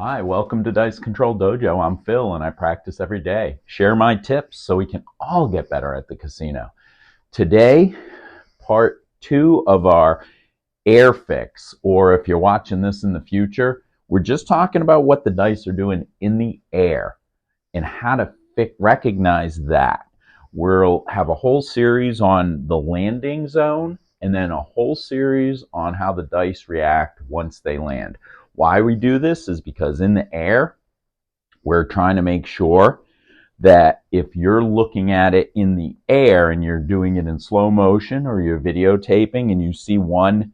Hi, welcome to Dice Control Dojo. I'm Phil and I practice every day. Share my tips so we can all get better at the casino. Today, part 2 of our air fix, or if you're watching this in the future, we're just talking about what the dice are doing in the air and how to recognize that. We'll have a whole series on the landing zone and then a whole series on how the dice react once they land. Why we do this is because in the air, we're trying to make sure that if you're looking at it in the air and you're doing it in slow motion or you're videotaping and you see one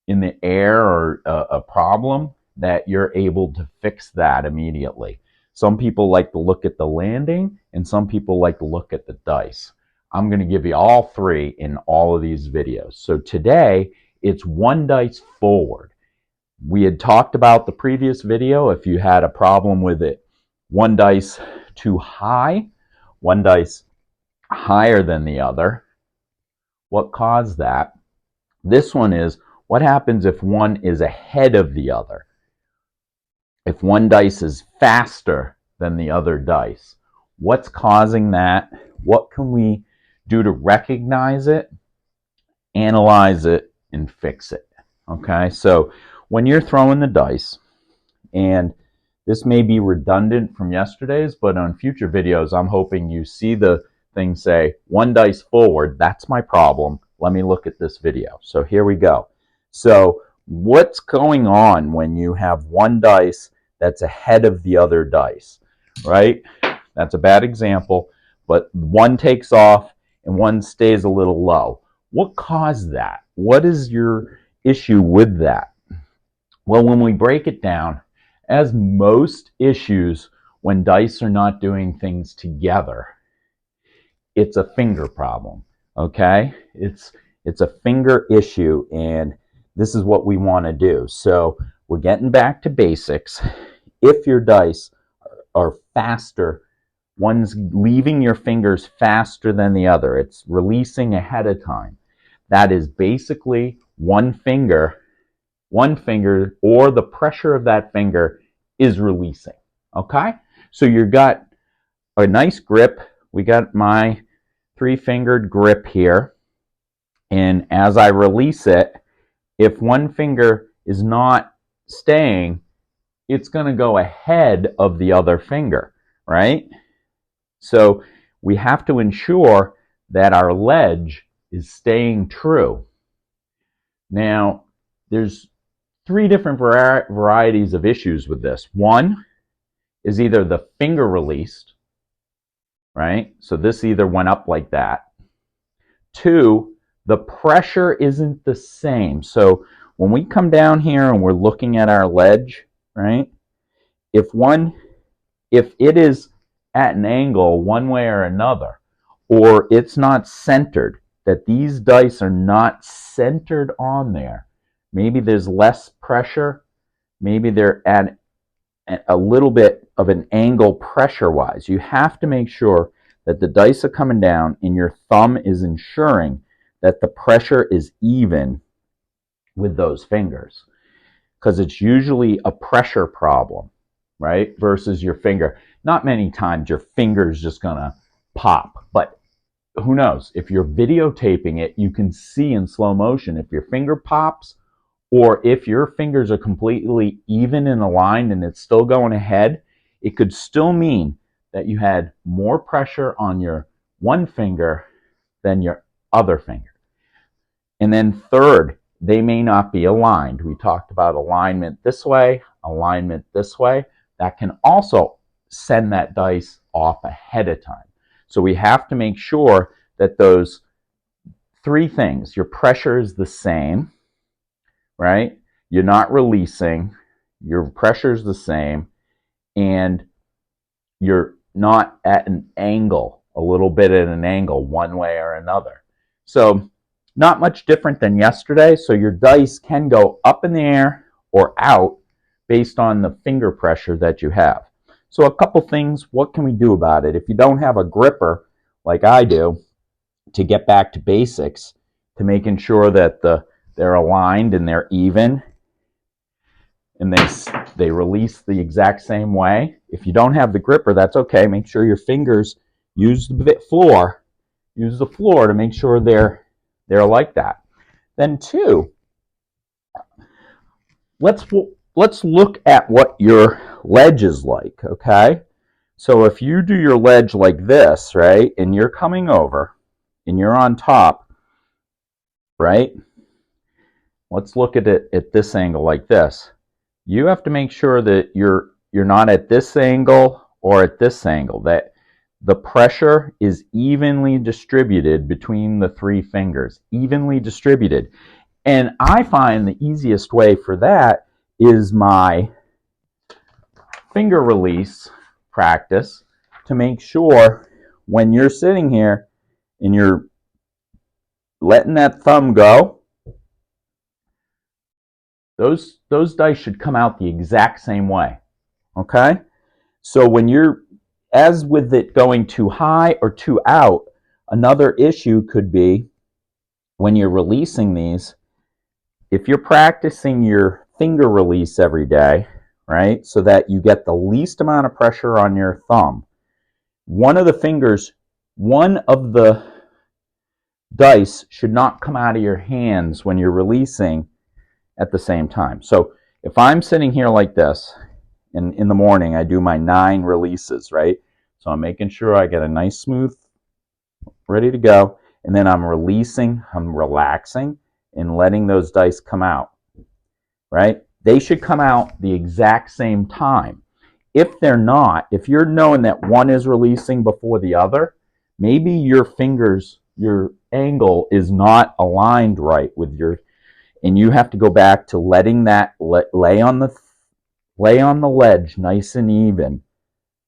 in the air or a problem, that you're able to fix that immediately. Some people like to look at the landing and some people like to look at the dice. I'm going to give you all three in all of these videos. So today, it's one dice forward. We had talked about the previous video, if you had a problem with it, one dice too high, one dice higher than the other. What caused that? This one is, what happens if one is ahead of the other? If one dice is faster than the other dice, what's causing that? What can we do to recognize it, analyze it, and fix it? Okay, so when you're throwing the dice, and this may be redundant from yesterday's, but on future videos, I'm hoping you see the thing say, one dice forward, that's my problem. Let me look at this video. So here we go. So what's going on when you have one dice that's ahead of the other dice, right? That's a bad example, but one takes off and one stays a little low. What caused that? What is your issue with that? Well, when we break it down, as most issues when dice are not doing things together, it's a finger problem, okay? It's a finger issue, and this is what we want to do. So we're getting back to basics. If your dice are faster, one's leaving your fingers faster than the other, it's releasing ahead of time. That is basically one finger or the pressure of that finger is releasing, okay? So you got a nice grip. We got my three-fingered grip here, and as I release it, if one finger is not staying, it's going to go ahead of the other finger, right? So we have to ensure that our ledge is staying true. Now, there's three different varieties of issues with this. One is either the finger released, right? So this either went up like that. Two, the pressure isn't the same. So when we come down here and we're looking at our ledge, right? If it is at an angle one way or another, or it's not centered, that these dice are not centered on there, maybe there's less pressure, maybe they're at a little bit of an angle pressure-wise. You have to make sure that the dice are coming down and your thumb is ensuring that the pressure is even with those fingers, because it's usually a pressure problem, right, versus your finger. Not many times your finger's just going to pop, but who knows? If you're videotaping it, you can see in slow motion if your finger pops or if your fingers are completely even and aligned and it's still going ahead. It could still mean that you had more pressure on your one finger than your other finger. And then third, they may not be aligned. We talked about alignment this way, alignment this way. That can also send that dice off ahead of time. So we have to make sure that those three things, your pressure is the same, right? You're not releasing, your pressure is the same, and you're not at an angle, a little bit at an angle, one way or another. So not much different than yesterday. So your dice can go up in the air or out based on the finger pressure that you have. So a couple things, what can we do about it? If you don't have a gripper like I do, to get back to basics, to making sure that they're aligned and they're even and they They release the exact same way. If you don't have the gripper, that's okay. Make sure your fingers use the floor. Use the floor to make sure they're like that. Then two, let's look at what your ledge is like, okay? So if you do your ledge like this, right, and you're coming over and you're on top, right? Let's look at it at this angle like this. You have to make sure that you're not at this angle or at this angle, that the pressure is evenly distributed between the three fingers, evenly distributed. And I find the easiest way for that is my finger release practice, to make sure when you're sitting here and you're letting that thumb go, those dice should come out the exact same way, okay? So when you're, as with it going too high or too out, another issue could be when you're releasing these, if you're practicing your finger release every day, right, so that you get the least amount of pressure on your thumb, one of the dice should not come out of your hands when you're releasing at the same time. So if I'm sitting here like this, and in the morning I do my 9 releases, right? So I'm making sure I get a nice smooth, ready to go, and then I'm releasing, I'm relaxing, and letting those dice come out, right? They should come out the exact same time. If they're not, if you're knowing that one is releasing before the other, maybe your fingers, your angle is not aligned right with your, and you have to go back to letting that lay on the ledge nice and even,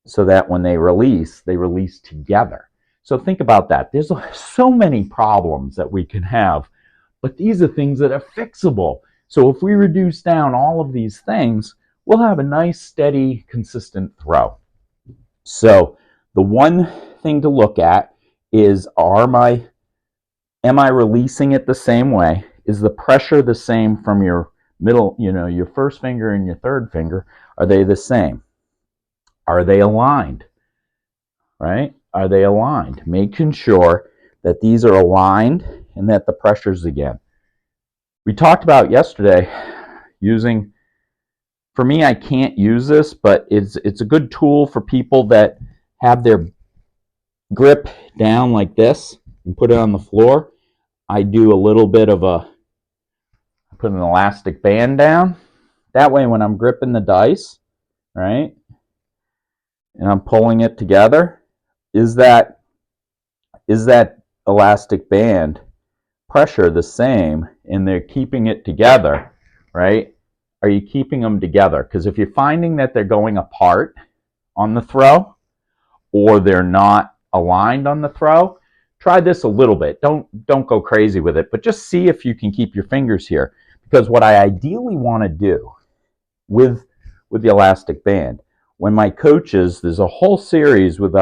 so that when they release together. So think about that. There's so many problems that we can have, but these are things that are fixable. So if we reduce down all of these things, we'll have a nice, steady, consistent throw. So the one thing to look at is, am I releasing it the same way? Is the pressure the same from your middle, your first finger and your third finger? Are they the same? Are they aligned? Right? Are they aligned? Making sure that these are aligned and that the pressure's again. We talked about yesterday using, for me, I can't use this, but it's a good tool for people that have their grip down like this and put it on the floor. I do a little bit of I put an elastic band down. That way when I'm gripping the dice, right, and I'm pulling it together, is that elastic band pressure the same, and they're keeping it together, right? Are you keeping them together? Because if you're finding that they're going apart on the throw, or they're not aligned on the throw, try this a little bit. Don't go crazy with it, but just see if you can keep your fingers here. Because what I ideally want to do with the elastic band, when my coaches, there's a whole series with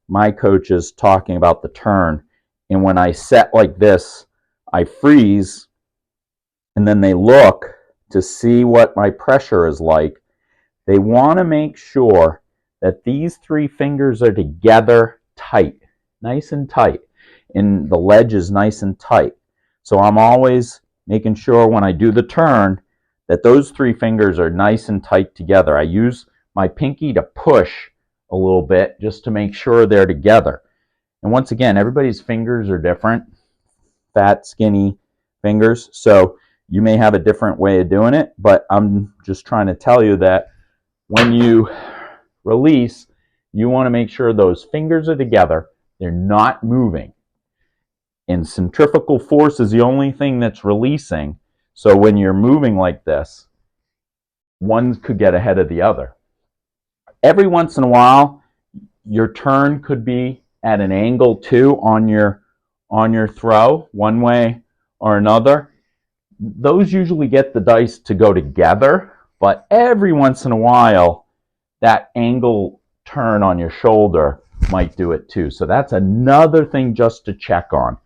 my coaches talking about the turn, and when I set like this, I freeze, and then they look to see what my pressure is like. They want to make sure that these 3 fingers are together tight, nice and tight, and the ledge is nice and tight. So I'm always making sure when I do the turn that those 3 fingers are nice and tight together. I use my pinky to push a little bit just to make sure they're together. And once again, everybody's fingers are different, fat, skinny fingers, so you may have a different way of doing it, but I'm just trying to tell you that when you release, you want to make sure those fingers are together, they're not moving. And centrifugal force is the only thing that's releasing, so when you're moving like this, one could get ahead of the other. Every once in a while, your turn could be at an angle too on your throw, one way or another. Those usually get the dice to go together, but every once in a while, that angle turn on your shoulder might do it too. So that's another thing just to check on.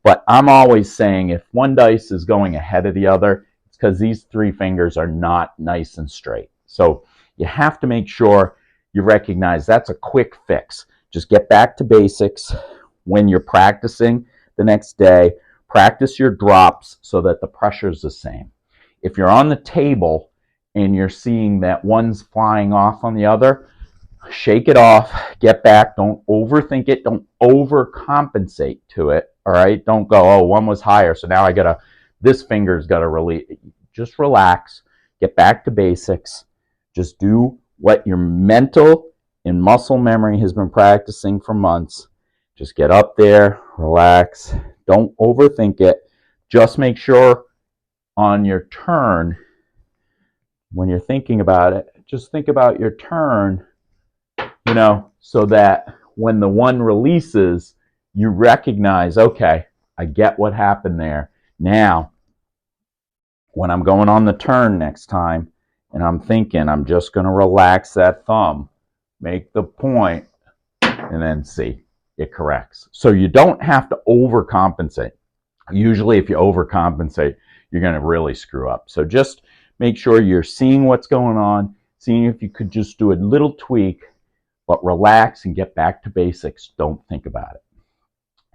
But I'm always saying if one dice is going ahead of the other, it's because these 3 fingers are not nice and straight. So you have to make sure you recognize that's a quick fix. Just get back to basics. When you're practicing the next day, practice your drops so that the pressure is the same. If you're on the table and you're seeing that one's flying off on the other, shake it off, get back, don't overthink it, don't overcompensate to it, all right? Don't go, oh, one was higher, so now this finger's got to release. Just relax, get back to basics, just do what your mental and muscle memory has been practicing for months. Just get up there, relax, don't overthink it. Just make sure on your turn, when you're thinking about it, just think about your turn, so that when the one releases, you recognize, okay, I get what happened there. Now, when I'm going on the turn next time, and I'm thinking, I'm just going to relax that thumb, make the point, and then see, it corrects. So you don't have to overcompensate. Usually, if you overcompensate, you're going to really screw up. So just make sure you're seeing what's going on, seeing if you could just do a little tweak, but relax and get back to basics. Don't think about it.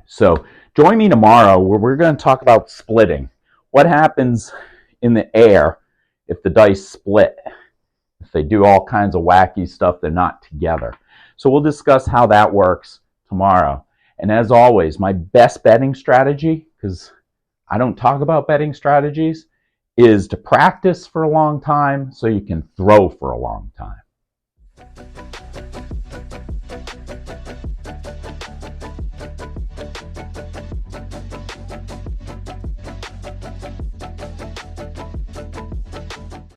So join me tomorrow where we're going to talk about splitting. What happens in the air if the dice split? If they do all kinds of wacky stuff, they're not together. So we'll discuss how that works tomorrow. And as always, my best betting strategy, because I don't talk about betting strategies, is to practice for a long time so you can throw for a long time.